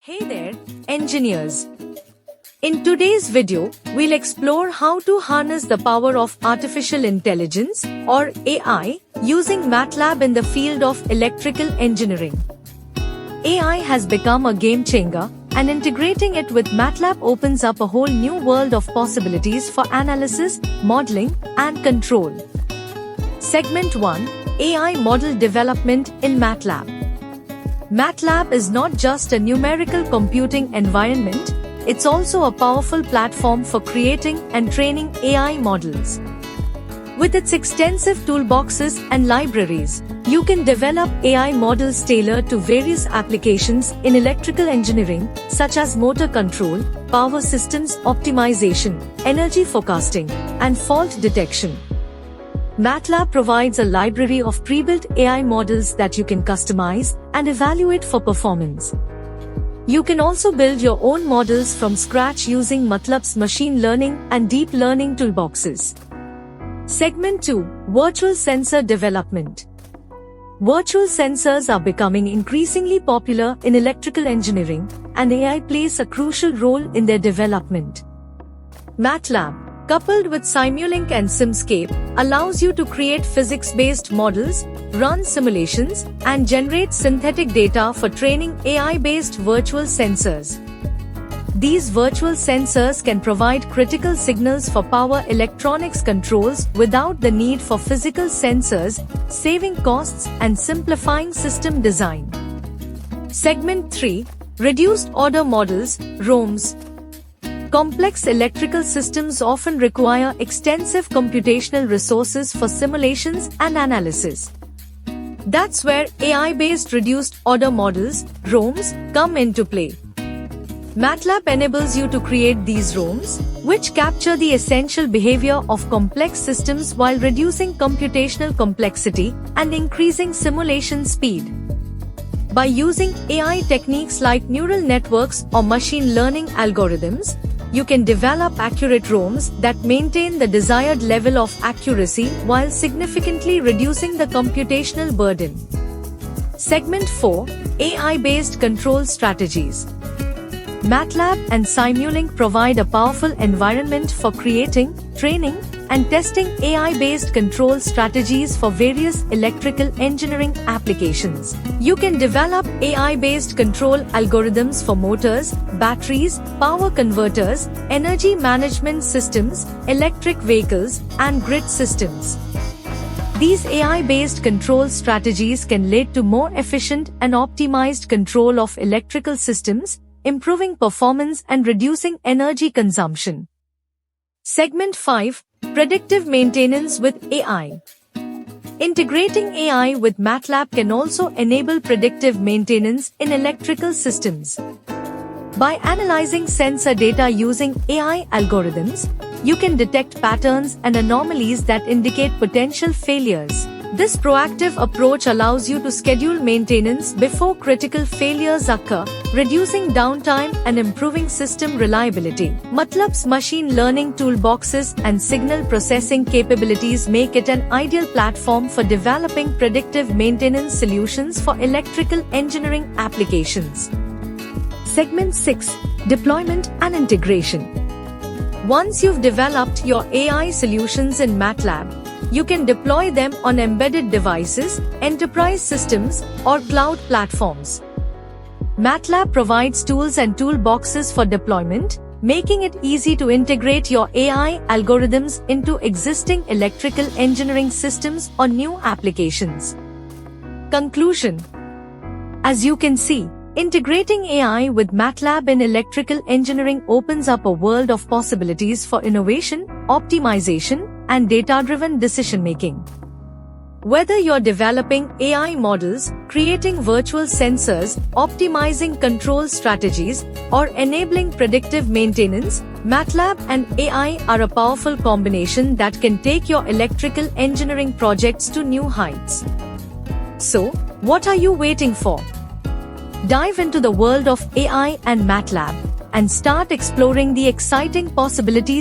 Hey there, engineers! In today's video, we'll explore how to harness the power of artificial intelligence, or AI, using MATLAB in the field of electrical engineering. AI has become a game changer, and integrating it with MATLAB opens up a whole new world of possibilities for analysis, modeling, and control. Segment 1: AI Model Development in MATLAB. MATLAB is not just a numerical computing environment, it's also a powerful platform for creating and training AI models. With its extensive toolboxes and libraries, you can develop AI models tailored to various applications in electrical engineering, such as motor control, power systems optimization, energy forecasting, and fault detection. MATLAB provides a library of pre-built AI models that you can customize and evaluate for performance. You can also build your own models from scratch using MATLAB's machine learning and deep learning toolboxes. Segment 2: Virtual Sensor Development. Virtual sensors are becoming increasingly popular in electrical engineering, and AI plays a crucial role in their development. MATLAB, coupled with Simulink and Simscape, allows you to create physics-based models, run simulations, and generate synthetic data for training AI-based virtual sensors. These virtual sensors can provide critical signals for power electronics controls without the need for physical sensors, saving costs and simplifying system design. Segment 3: Reduced Order Models, ROMs. Complex electrical systems often require extensive computational resources for simulations and analysis. That's where AI-based reduced order models, ROMs, come into play. MATLAB enables you to create these ROMs, which capture the essential behavior of complex systems while reducing computational complexity and increasing simulation speed. By using AI techniques like neural networks or machine learning algorithms, you can develop accurate ROMs that maintain the desired level of accuracy while significantly reducing the computational burden. Segment 4: AI-based control strategies. MATLAB and Simulink provide a powerful environment for creating, training, and testing AI-based control strategies for various electrical engineering applications. You can develop AI-based control algorithms for motors, batteries, power converters, energy management systems, electric vehicles, and grid systems. These AI-based control strategies can lead to more efficient and optimized control of electrical systems, improving performance and reducing energy consumption. Segment 5: Predictive Maintenance with AI. Integrating AI with MATLAB can also enable predictive maintenance in electrical systems. By analyzing sensor data using AI algorithms, you can detect patterns and anomalies that indicate potential failures. This proactive approach allows you to schedule maintenance before critical failures occur, reducing downtime and improving system reliability. MATLAB's machine learning toolboxes and signal processing capabilities make it an ideal platform for developing predictive maintenance solutions for electrical engineering applications. Segment 6: Deployment and Integration. Once you've developed your AI solutions in MATLAB, you can deploy them on embedded devices, enterprise systems, or cloud platforms. MATLAB provides tools and toolboxes for deployment, making it easy to integrate your AI algorithms into existing electrical engineering systems or new applications. Conclusion: as you can see, integrating AI with MATLAB in electrical engineering opens up a world of possibilities for innovation, optimization, and data-driven decision-making. Whether you're developing AI models, creating virtual sensors, optimizing control strategies, or enabling predictive maintenance, MATLAB and AI are a powerful combination that can take your electrical engineering projects to new heights. So, what are you waiting for? Dive into the world of AI and MATLAB and start exploring the exciting possibilities